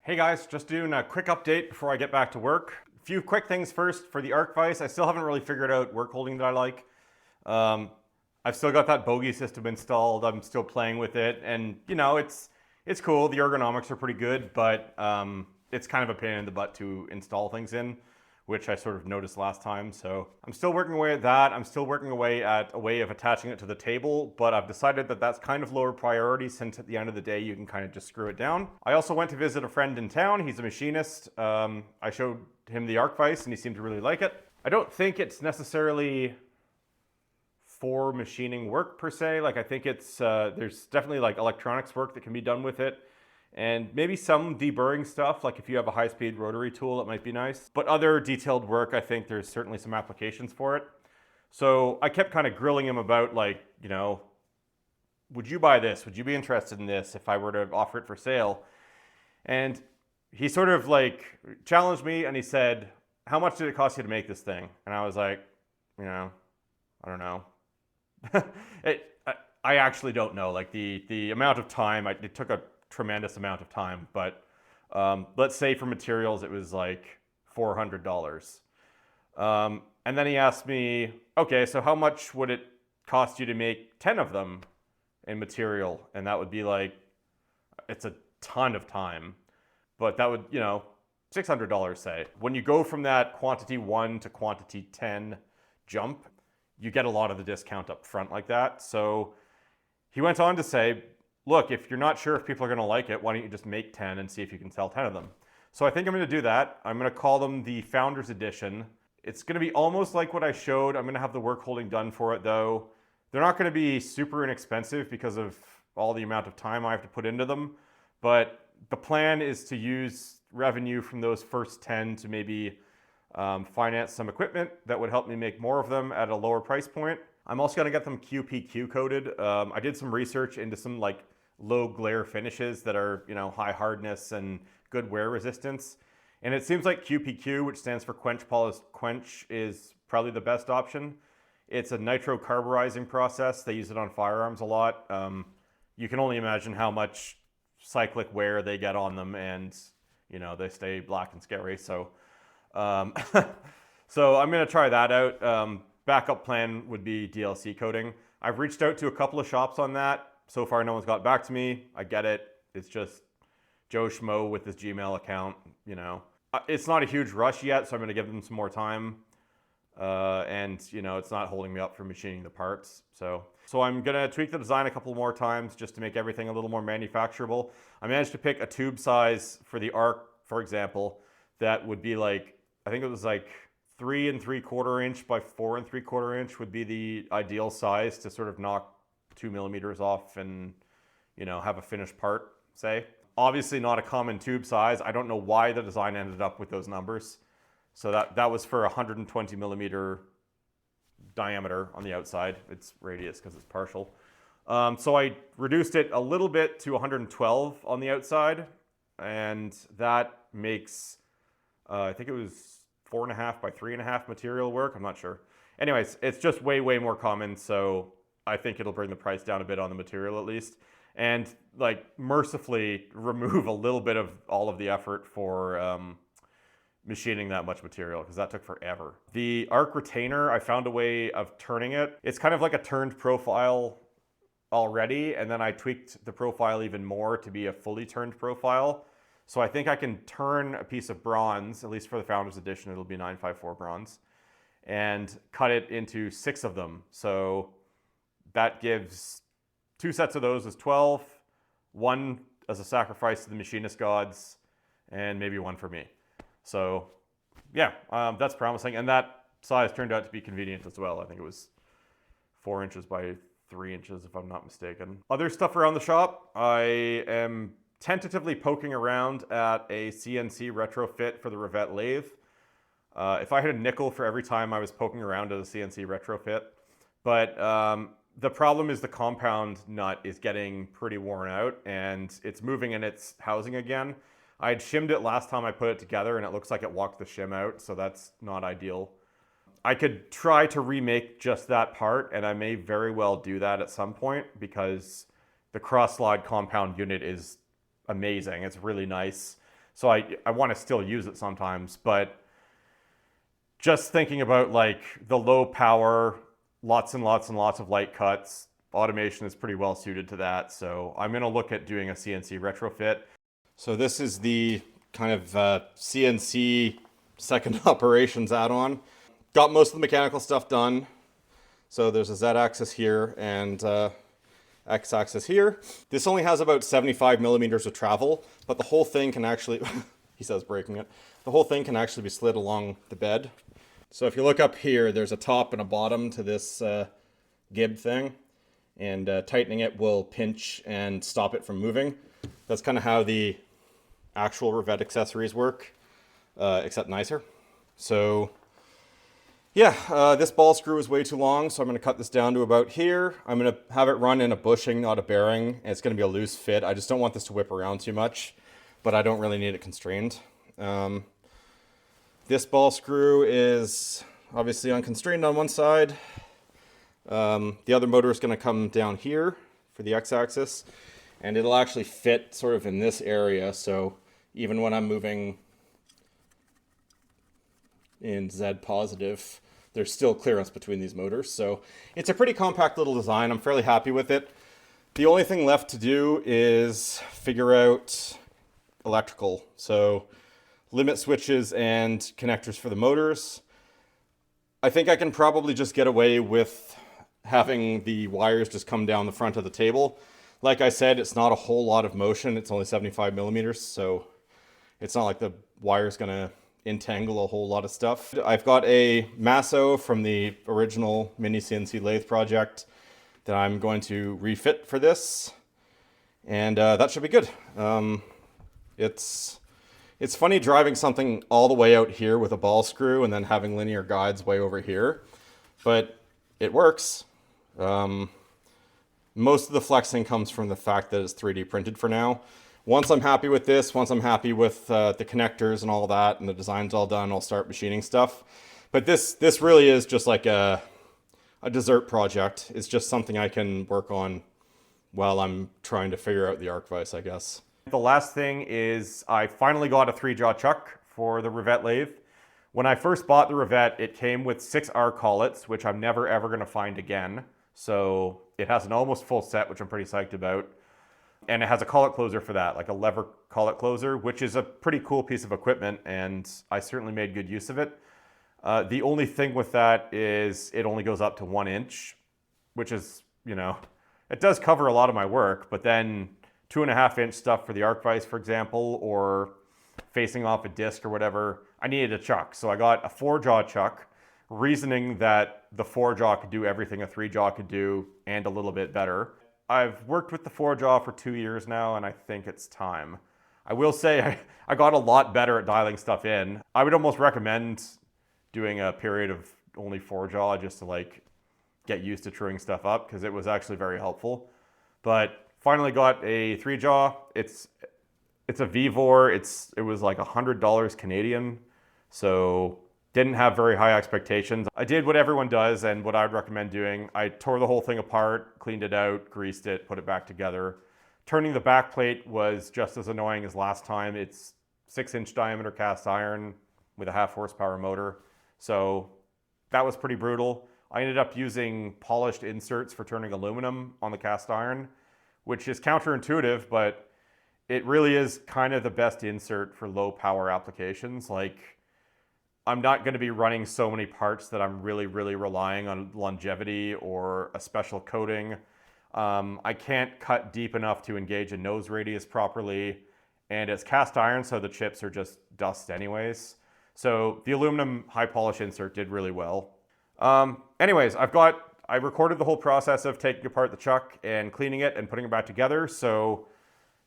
Hey guys, just doing a quick update before I get back to work. A few quick things first for the Arcvise. I still haven't really figured out work holding that I like. Um, I've still got that bogey system installed. I'm still playing with it, and it's cool. The ergonomics are pretty good, but it's kind of a pain in the butt to install things in, which I sort of noticed last time. So I'm still working away at that. I'm still working away at a way of attaching it to the table, but I've decided that that's kind of lower priority since at the end of the day you can kind of just screw it down. I also went to visit a friend in town. He's a machinist. I showed him the Arcvise and he seemed to really like it. I don't think it's necessarily for machining work per se. Like I think it's there's definitely like electronics work that can be done with it, and maybe some deburring stuff. Like if you have a high-speed rotary tool, it might be nice. But other detailed work, I think there's certainly some applications for it. So I kept kind of grilling him about like, would you buy this? Would you be interested in this if I were to offer it for sale? And he sort of like challenged me and he said, "How much did it cost you to make this thing?" And I was like, I don't know. I actually don't know. Like the amount of time, it took a tremendous amount of time, but let's say for materials it was like $400. And then he asked me, okay, so how much would it cost you to make 10 of them in material? And that would be like, it's a ton of time, but that would, $600 say. When you go from that quantity 1 to quantity 10 jump, you get a lot of the discount up front like that. So he went on to say, look, if you're not sure if people are going to like it, why don't you just make 10 and see if you can sell 10 of them? So I think I'm going to do that. I'm going to call them the Founders Edition. It's going to be almost like what I showed. I'm going to have the work holding done for it though. They're not going to be super inexpensive because of all the amount of time I have to put into them. But the plan is to use revenue from those first 10 to maybe finance some equipment that would help me make more of them at a lower price point. I'm also going to get them QPQ coated. I did some research into some like low glare finishes that are, high hardness and good wear resistance. And it seems like QPQ, which stands for quench polished quench, is probably the best option. It's a nitrocarburizing process. They use it on firearms a lot. You can only imagine how much cyclic wear they get on them, and they stay black and scary. So so I'm going to try that out. Backup plan would be DLC coating. I've reached out to a couple of shops on that. So far, no one's got back to me. I get it. It's just Joe Schmo with his Gmail account, It's not a huge rush yet, so I'm going to give them some more time. And, it's not holding me up for machining the parts. So I'm going to tweak the design a couple more times just to make everything a little more manufacturable. I managed to pick a tube size for the Arc, for example, that would be like, I think it was like 3 3/4 inch by 4 3/4 inch would be the ideal size to sort of knock 2 millimeters off and, have a finished part, say. Obviously not a common tube size. I don't know why the design ended up with those numbers. So that was for 120 millimeter diameter on the outside. It's radius because it's partial. So I reduced it a little bit to 112 on the outside, and that makes, I think it was 4.5 by 3.5 material work. I'm not sure. Anyways, it's just way more common, so I think it'll bring the price down a bit on the material at least, and like mercifully remove a little bit of all of the effort for machining that much material, because that took forever. The Arc retainer, I found a way of turning it. It's kind of like a turned profile already, and then I tweaked the profile even more to be a fully turned profile. So I think I can turn a piece of bronze, at least for the Founders Edition, it'll be 954 bronze, and cut it into 6 of them. So that gives 2 sets of those as 12, 1 as a sacrifice to the machinist gods, and maybe 1 for me. So yeah, that's promising. And that size turned out to be convenient as well. I think it was 4 inches by 3 inches, if I'm not mistaken. Other stuff around the shop, I am tentatively poking around at a CNC retrofit for the Rivett lathe. If I had a nickel for every time I was poking around at a CNC retrofit. But the problem is the compound nut is getting pretty worn out and it's moving in its housing again. I had shimmed it last time I put it together and it looks like it walked the shim out, so that's not ideal. I could try to remake just that part, and I may very well do that at some point because the cross-slide compound unit is amazing. It's really nice. So I want to still use it sometimes, but just thinking about like the low power, lots and lots and lots of light cuts, automation is pretty well suited to that. So I'm going to look at doing a CNC retrofit. So this is the kind of CNC second operations add-on. Got most of the mechanical stuff done. So there's a Z-axis here and X-axis here. This only has about 75 millimeters of travel, but the whole thing can actually, he says breaking it, the whole thing can actually be slid along the bed. So if you look up here, there's a top and a bottom to this gib thing, and tightening it will pinch and stop it from moving. That's kind of how the actual Rivett accessories work, except nicer. So yeah, this ball screw is way too long, so I'm going to cut this down to about here. I'm going to have it run in a bushing, not a bearing, and it's going to be a loose fit. I just don't want this to whip around too much, but I don't really need it constrained. This ball screw is obviously unconstrained on one side. The other motor is going to come down here for the X-axis, and it'll actually fit sort of in this area, so even when I'm moving in Z positive, there's still clearance between these motors. So it's a pretty compact little design. I'm fairly happy with it. The only thing left to do is figure out electrical. So limit switches and connectors for the motors. I think I can probably just get away with having the wires just come down the front of the table. Like I said, it's not a whole lot of motion. It's only 75 millimeters, so it's not like the wire's gonna entangle a whole lot of stuff. I've got a Masso from the original mini CNC lathe project that I'm going to refit for this, and that should be good. It's funny driving something all the way out here with a ball screw and then having linear guides way over here, but it works. Most of the flexing comes from the fact that it's 3D printed for now. Once I'm happy with this, once I'm happy with the connectors and all that, and the design's all done, I'll start machining stuff. But this really is just like a dessert project. It's just something I can work on while I'm trying to figure out the Arcvise, I guess. The last thing is I finally got a 3-jaw chuck for the Rivett lathe. When I first bought the Rivett, it came with 6 R collets, which I'm never ever going to find again. So it has an almost full set, which I'm pretty psyched about. And it has a collet closer for that, like a lever collet closer, which is a pretty cool piece of equipment, and I certainly made good use of it. The only thing with that is it only goes up to 1 inch, which is, you know, it does cover a lot of my work, but then 2.5 inch stuff for the Arcvise, for example, or facing off a disc or whatever, I needed a chuck. So I got a 4-jaw chuck, reasoning that the 4-jaw could do everything a 3-jaw could do and a little bit better. I've worked with the 4-jaw for 2 years now, and I think it's time. I will say I got a lot better at dialing stuff in. I would almost recommend doing a period of only 4-jaw just to like get used to truing stuff up, because it was actually very helpful. But finally got a 3-jaw. It's a Vevor. It was like $100 Canadian, so didn't have very high expectations. I did what everyone does and what I'd recommend doing. I tore the whole thing apart, cleaned it out, greased it, put it back together. Turning the back plate was just as annoying as last time. It's 6-inch diameter cast iron with a 0.5 horsepower motor. So that was pretty brutal. I ended up using polished inserts for turning aluminum on the cast iron, which is counterintuitive, but it really is kind of the best insert for low power applications. Like, I'm not going to be running so many parts that I'm really relying on longevity or a special coating. I can't cut deep enough to engage a nose radius properly, and it's cast iron, so the chips are just dust anyways. So the aluminum high polish insert did really well. Anyways, I recorded the whole process of taking apart the chuck and cleaning it and putting it back together, so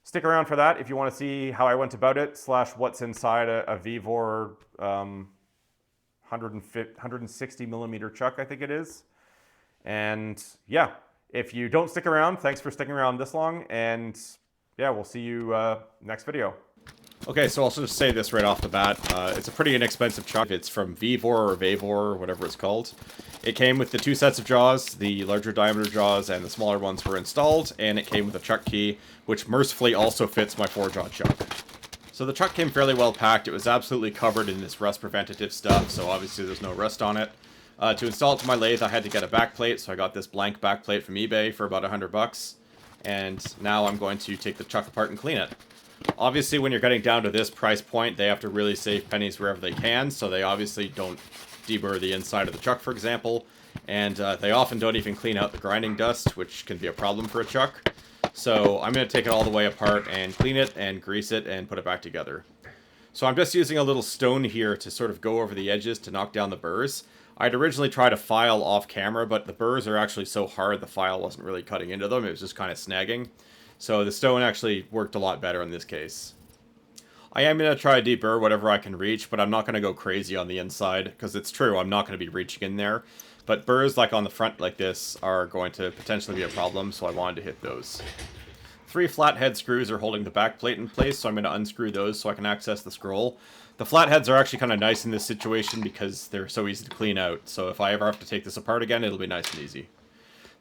stick around for that if you want to see how I went about it, / what's inside a Vevor 160 millimeter chuck, I think it is. And yeah, if you don't stick around, thanks for sticking around this long, and yeah, we'll see you next video. Okay, so I'll just say this right off the bat. It's a pretty inexpensive chuck. It's from Vevor or Vevor, or whatever it's called. It came with the 2 sets of jaws. The larger diameter jaws and the smaller ones were installed, and it came with a chuck key, which mercifully also fits my 4-jaw chuck. So the truck came fairly well packed. It was absolutely covered in this rust preventative stuff, so obviously there's no rust on it. To install it to my lathe, I had to get a backplate, so I got this blank backplate from eBay for about $100. And now I'm going to take the truck apart and clean it. Obviously, when you're getting down to this price point, they have to really save pennies wherever they can, so they obviously don't deburr the inside of the truck, for example. And they often don't even clean out the grinding dust, which can be a problem for a truck. So I'm going to take it all the way apart and clean it and grease it and put it back together. So I'm just using a little stone here to sort of go over the edges to knock down the burrs. I'd originally tried a file off camera, but the burrs are actually so hard the file wasn't really cutting into them. It was just kind of snagging. So the stone actually worked a lot better in this case. I am going to try to deburr whatever I can reach, but I'm not going to go crazy on the inside, because it's true, I'm not going to be reaching in there. But burrs like on the front like this are going to potentially be a problem, so I wanted to hit those. 3 flathead screws are holding the back plate in place, so I'm going to unscrew those so I can access the scroll. The flatheads are actually kind of nice in this situation because they're so easy to clean out, so if I ever have to take this apart again, it'll be nice and easy.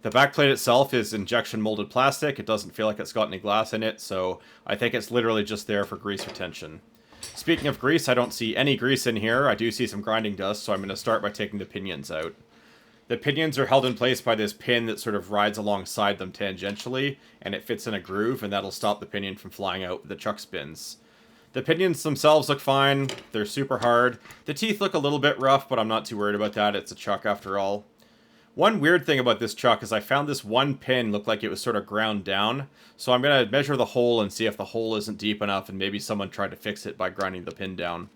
The back plate itself is injection molded plastic. It doesn't feel like it's got any glass in it, so I think it's literally just there for grease retention. Speaking of grease, I don't see any grease in here. I do see some grinding dust, so I'm going to start by taking the pinions out. The pinions are held in place by this pin that sort of rides alongside them tangentially, and it fits in a groove, and that'll stop the pinion from flying out when the truck spins. The pinions themselves look fine. They're super hard. The teeth look a little bit rough, but I'm not too worried about that. It's a truck after all. One weird thing about this truck is I found this one pin looked like it was sort of ground down, so I'm going to measure the hole and see if the hole isn't deep enough, and maybe someone tried to fix it by grinding the pin down.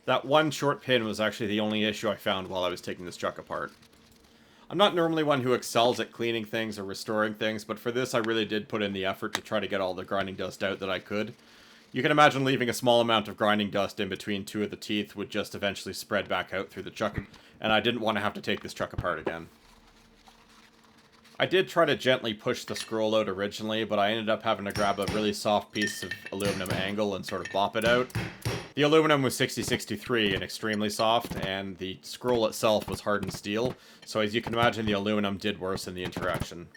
That one short pin was actually the only issue I found while I was taking this truck apart. I'm not normally one who excels at cleaning things or restoring things, but for this I really did put in the effort to try to get all the grinding dust out that I could. You can imagine leaving a small amount of grinding dust in between 2 of the teeth would just eventually spread back out through the truck, and I didn't want to have to take this truck apart again. I did try to gently push the scroll out originally, but I ended up having to grab a really soft piece of aluminum angle and sort of bop it out. The aluminum was 6063 and extremely soft, and the scroll itself was hardened steel, so as you can imagine the aluminum did worsen the interaction.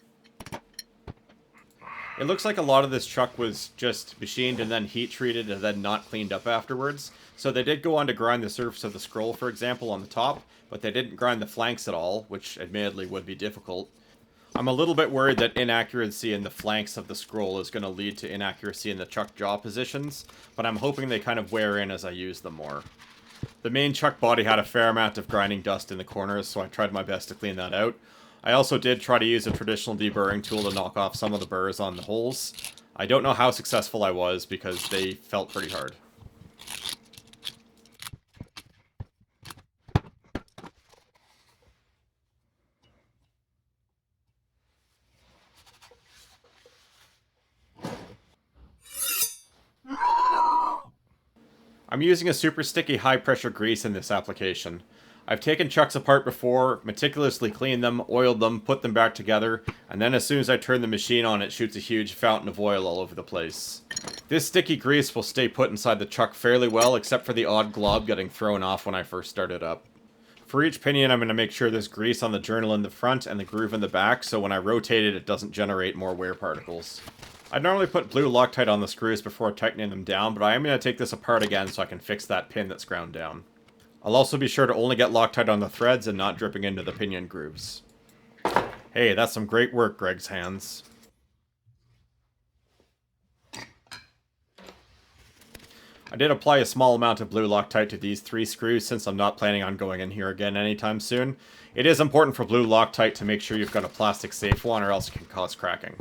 It looks like a lot of this truck was just machined and then heat treated and then not cleaned up afterwards, so they did go on to grind the surface of the scroll, for example, on the top, but they didn't grind the flanks at all, which admittedly would be difficult. I'm a little bit worried that inaccuracy in the flanks of the scroll is going to lead to inaccuracy in the truck jaw positions, but I'm hoping they kind of wear in as I use them more. The main truck body had a fair amount of grinding dust in the corners, so I tried my best to clean that out. I also did try to use a traditional deburring tool to knock off some of the burrs on the holes. I don't know how successful I was because they felt pretty hard. I'm using a super sticky high pressure grease in this application. I've taken trucks apart before, meticulously cleaned them, oiled them, put them back together, and then as soon as I turn the machine on it shoots a huge fountain of oil all over the place. This sticky grease will stay put inside the truck fairly well, except for the odd glob getting thrown off when I first start it up. For each pinion I'm going to make sure there's grease on the journal in the front and the groove in the back, so when I rotate it, it doesn't generate more wear particles. I'd normally put blue Loctite on the screws before tightening them down, but I am going to take this apart again so I can fix that pin that's ground down. I'll also be sure to only get Loctite on the threads and not dripping into the pinion grooves. Hey, that's some great work, Greg's hands. I did apply a small amount of blue Loctite to these 3 screws since I'm not planning on going in here again anytime soon. It is important for blue Loctite to make sure you've got a plastic safe one or else it can cause cracking.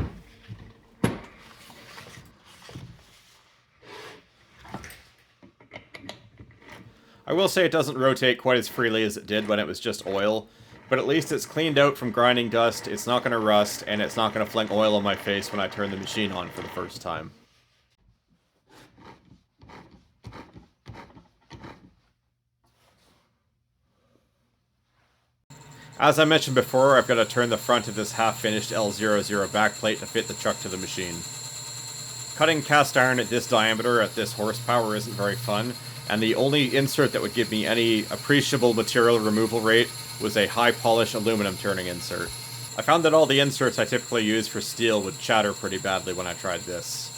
I will say it doesn't rotate quite as freely as it did when it was just oil, but at least it's cleaned out from grinding dust, it's not going to rust, and it's not going to fling oil on my face when I turn the machine on for the first time. As I mentioned before, I've got to turn the front of this half-finished L00 backplate to fit the truck to the machine. Cutting cast iron at this diameter at this horsepower isn't very fun, and the only insert that would give me any appreciable material removal rate was a high-polish aluminum turning insert. I found that all the inserts I typically use for steel would chatter pretty badly when I tried this.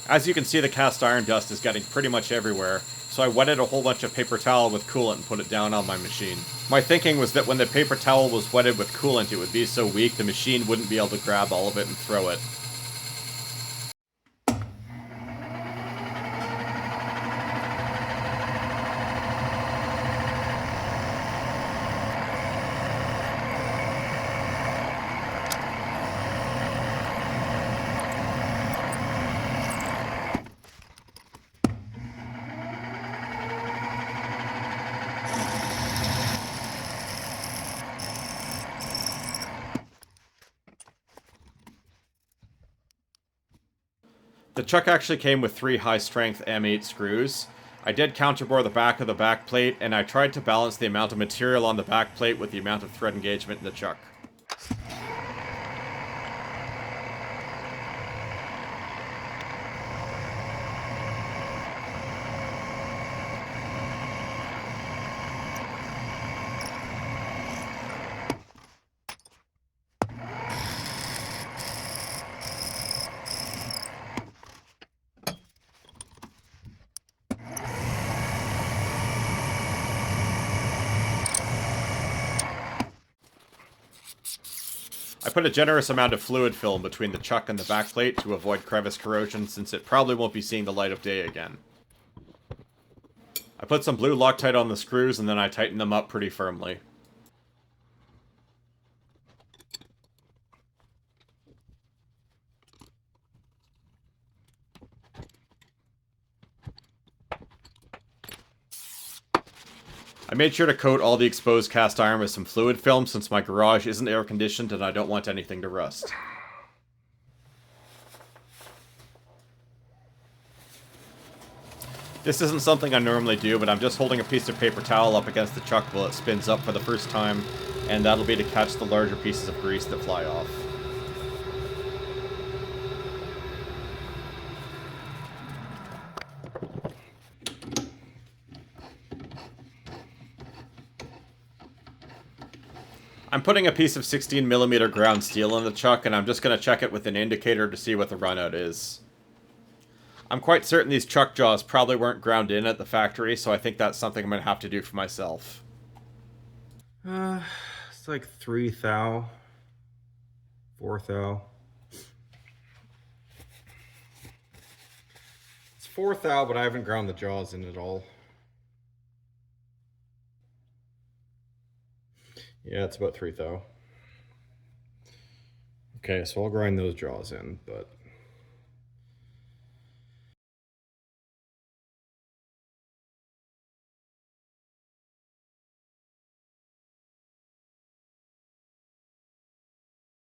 As you can see, the cast iron dust is getting pretty much everywhere, so I wetted a whole bunch of paper towel with coolant and put it down on my machine. My thinking was that when the paper towel was wetted with coolant, it would be so weak the machine wouldn't be able to grab all of it and throw it. The chuck actually came with 3 high-strength M8 screws. I did counterbore the back of the back plate, and I tried to balance the amount of material on the back plate with the amount of thread engagement in the chuck. I put a generous amount of fluid film between the chuck and the backplate to avoid crevice corrosion, since it probably won't be seeing the light of day again. I put some blue Loctite on the screws and then I tightened them up pretty firmly. I made sure to coat all the exposed cast iron with some fluid film since my garage isn't air conditioned and I don't want anything to rust. This isn't something I normally do, but I'm just holding a piece of paper towel up against the chuck while it spins up for the first time, and that'll be to catch the larger pieces of grease that fly off. I'm putting a piece of 16mm ground steel in the chuck, and I'm just going to check it with an indicator to see what the runout is. I'm quite certain these chuck jaws probably weren't ground in at the factory, so I think that's something I'm going to have to do for myself. It's like 3 thou, 4 thou. It's 4 thou, but I haven't ground the jaws in at all. Yeah, it's about 3 thou. Okay, so I'll grind those jaws in, but